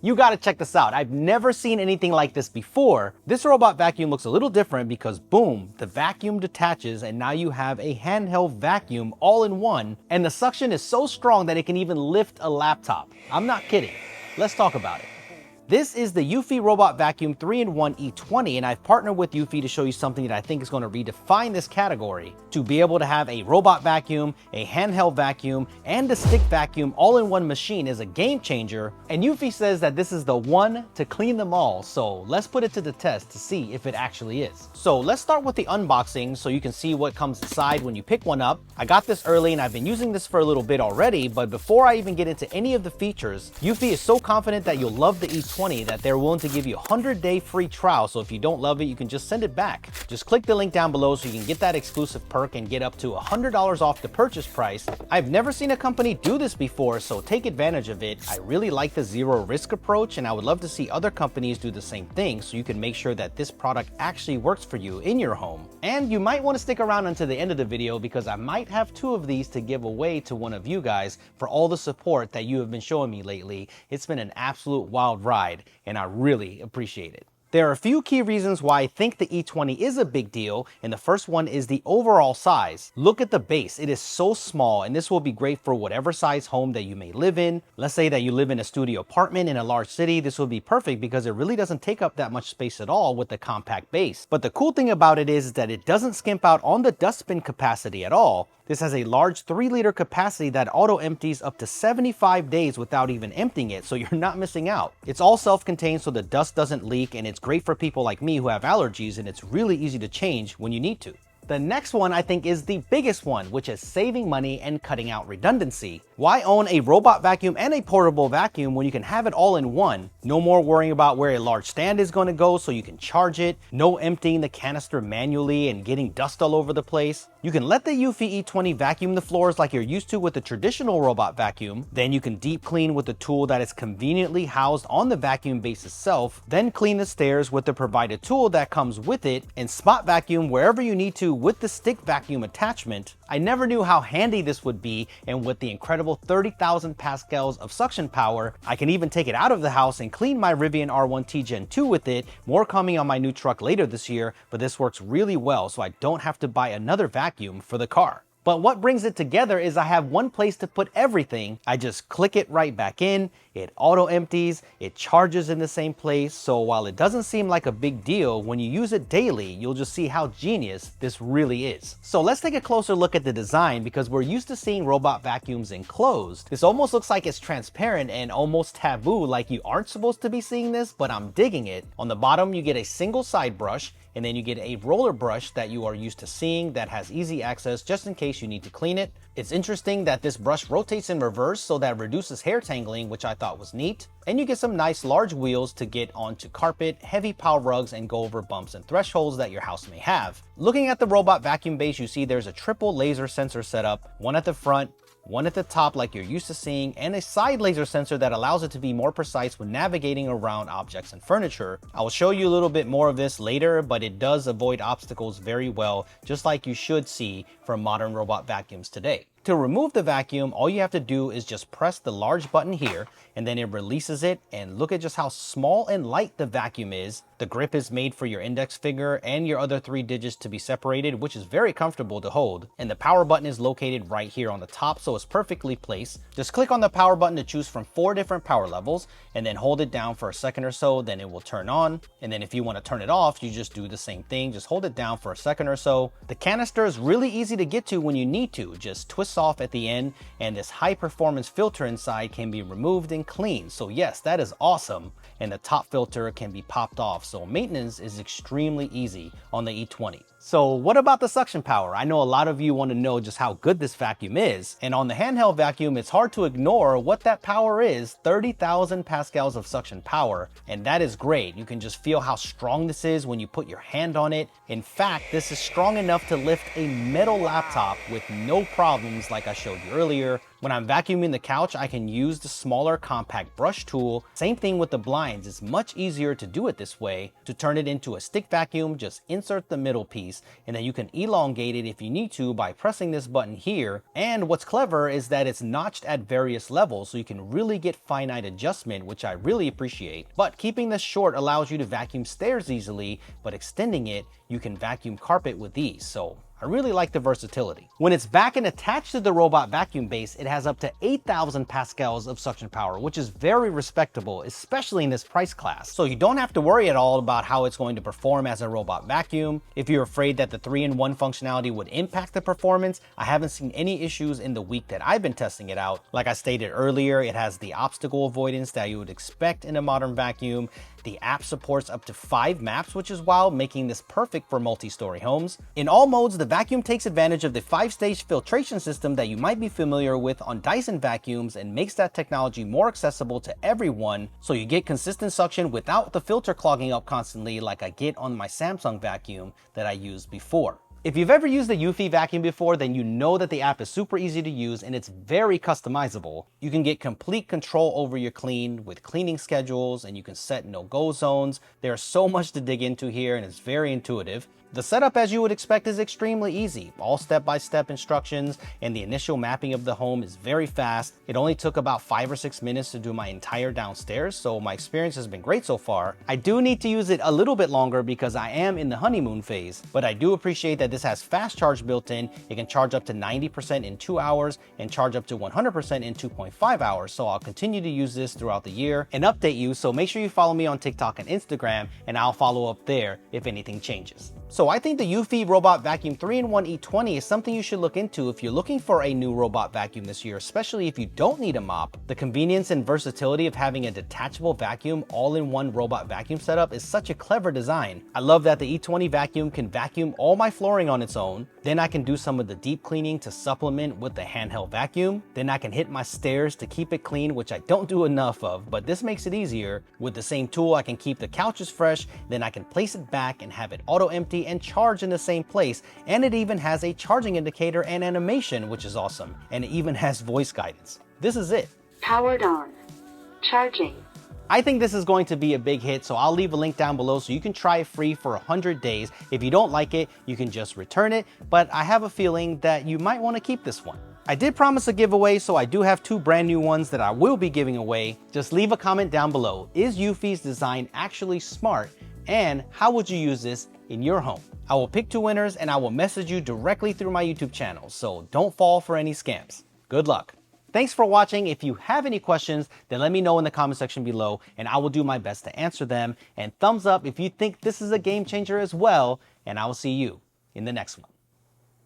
You gotta check this out. I've never seen anything like this before. This robot vacuum looks a little different because boom, the vacuum detaches and now you have a handheld vacuum all in one, and the suction is so strong that it can even lift a laptop. I'm not kidding. Let's talk about it. This is the eufy Robot Vacuum 3-in-1 E20, and I've partnered with eufy to show you something that I think is going to redefine this category. To be able to have a robot vacuum, a handheld vacuum, and a stick vacuum all in one machine is a game changer, and eufy says that this is the one to clean them all, so let's put it to the test to see if it actually is. So let's start with the unboxing so you can see what comes inside when you pick one up. I got this early and I've been using this for a little bit already, but before I even get into any of the features, eufy is so confident that you'll love the E20 that they're willing to give you a 100-day free trial, so if you don't love it, you can just send it back. Just click the link down below so you can get that exclusive perk and get up to $100 off the purchase price. I've never seen a company do this before, so take advantage of it. I really like the zero risk approach, and I would love to see other companies do the same thing so you can make sure that this product actually works for you in your home. And you might want to stick around until the end of the video because I might have 2 of these to give away to one of you guys for all the support that you have been showing me lately. It's been an absolute wild ride, and I really appreciate it. There are a few key reasons why I think the E20 is a big deal, and the first one is the overall size. Look at the base, it is so small, and this will be great for whatever size home that you may live in. Let's say that you live in a studio apartment in a large city, this will be perfect because it really doesn't take up that much space at all with the compact base. But the cool thing about it is that it doesn't skimp out on the dustbin capacity at all. This has a large 3-liter capacity that auto empties up to 75 days without even emptying it, so you're not missing out. It's all self-contained so the dust doesn't leak, and it's great for people like me who have allergies, and it's really easy to change when you need to. The next one I think is the biggest one, which is saving money and cutting out redundancy. Why own a robot vacuum and a portable vacuum when you can have it all in one? No more worrying about where a large stand is going to go so you can charge it. No emptying the canister manually and getting dust all over the place. You can let the eufy E20 vacuum the floors like you're used to with the traditional robot vacuum. Then you can deep clean with a tool that is conveniently housed on the vacuum base itself. Then clean the stairs with the provided tool that comes with it, and spot vacuum wherever you need to with the stick vacuum attachment. I never knew how handy this would be, and with the incredible 30,000 pascals of suction power, I can even take it out of the house and clean my Rivian R1T Gen 2 with it. More coming on my new truck later this year, but this works really well so I don't have to buy another vacuum for the car. But what brings it together is I have one place to put everything. I just click it right back in, it auto empties, it charges in the same place. So while it doesn't seem like a big deal, when you use it daily, you'll just see how genius this really is. So let's take a closer look at the design because we're used to seeing robot vacuums enclosed. This almost looks like it's transparent and almost taboo, like you aren't supposed to be seeing this, but I'm digging it. On the bottom, you get a single side brush, and then you get a roller brush that you are used to seeing that has easy access just in case you need to clean it. It's interesting that this brush rotates in reverse so that reduces hair tangling, which I thought was neat. And you get some nice large wheels to get onto carpet, heavy power rugs, and go over bumps and thresholds that your house may have. Looking at the robot vacuum base, you see there's a triple laser sensor setup, one at the front, one at the top like you're used to seeing, and a side laser sensor that allows it to be more precise when navigating around objects and furniture. I will show you a little bit more of this later, but it does avoid obstacles very well, just like you should see from modern robot vacuums today. To remove the vacuum, all you have to do is just press the large button here, and then it releases it, and look at just how small and light the vacuum is. The grip is made for your index finger and your other 3 digits to be separated, which is very comfortable to hold. And the power button is located right here on the top, so it's perfectly placed. Just click on the power button to choose from 4 different power levels, and then hold it down for a second or so, then it will turn on. And then if you want to turn it off, you just do the same thing, just hold it down for a second or so. The canister is really easy to get to when you need to, just twist off at the end, and this high performance filter inside can be removed and cleaned. So yes, that is awesome. And the top filter can be popped off, so maintenance is extremely easy on the E20. So what about the suction power? I know a lot of you want to know just how good this vacuum is, and on the handheld vacuum it's hard to ignore what that power is. 30,000 pascals of suction power, and that is great. You can just feel how strong this is when you put your hand on it. In fact, this is strong enough to lift a metal laptop with no problem vacuums like I showed you earlier. When I'm vacuuming the couch, I can use the smaller compact brush tool. Same thing with the blinds. It's much easier to do it this way. To turn it into a stick vacuum, just insert the middle piece, and then you can elongate it if you need to by pressing this button here. And what's clever is that it's notched at various levels, so you can really get finite adjustment, which I really appreciate. But keeping this short allows you to vacuum stairs easily, but extending it, you can vacuum carpet with ease. So I really like the versatility. When it's back and attached to the robot vacuum base, it has up to 8,000 pascals of suction power, which is very respectable, especially in this price class. So you don't have to worry at all about how it's going to perform as a robot vacuum. If you're afraid that the 3-in-1 functionality would impact the performance, I haven't seen any issues in the week that I've been testing it out. Like I stated earlier, it has the obstacle avoidance that you would expect in a modern vacuum. The app supports up to 5 maps, which is wild, making this perfect for multi-story homes. In all modes, the vacuum takes advantage of the 5-stage filtration system that you might be familiar with on Dyson vacuums and makes that technology more accessible to everyone, so you get consistent suction without the filter clogging up constantly like I get on my Samsung vacuum that I used before. If you've ever used a eufy vacuum before, then you know that the app is super easy to use and it's very customizable. You can get complete control over your clean with cleaning schedules, and you can set no-go zones. There's so much to dig into here and it's very intuitive. The setup, as you would expect, is extremely easy. All step-by-step instructions, and the initial mapping of the home is very fast. It only took about 5 or 6 minutes to do my entire downstairs, so my experience has been great so far. I do need to use it a little bit longer because I am in the honeymoon phase, but I do appreciate that this has fast charge built in. It can charge up to 90% in 2 hours and charge up to 100% in 2.5 hours, so I'll continue to use this throughout the year and update you, so make sure you follow me on TikTok and Instagram, and I'll follow up there if anything changes. So I think the eufy Robot Vacuum 3-in-1 E20 is something you should look into if you're looking for a new robot vacuum this year, especially if you don't need a mop. The convenience and versatility of having a detachable vacuum all-in-one robot vacuum setup is such a clever design. I love that the E20 vacuum can vacuum all my flooring on its own. Then I can do some of the deep cleaning to supplement with the handheld vacuum. Then I can hit my stairs to keep it clean, which I don't do enough of, but this makes it easier. With the same tool, I can keep the couches fresh, then I can place it back and have it auto empty and charge in the same place. And it even has a charging indicator and animation, which is awesome. And it even has voice guidance. This is it. Powered on. Charging. I think this is going to be a big hit, so I'll leave a link down below so you can try it free for 100 days. If you don't like it, you can just return it, but I have a feeling that you might want to keep this one. I did promise a giveaway, so I do have 2 brand new ones that I will be giving away. Just leave a comment down below. Is eufy's design actually smart? And how would you use this in your home? I will pick 2 winners and I will message you directly through my YouTube channel, so don't fall for any scams. Good luck. Thanks for watching. If you have any questions, then let me know in the comment section below and I will do my best to answer them. And thumbs up if you think this is a game changer as well, and I will see you in the next one.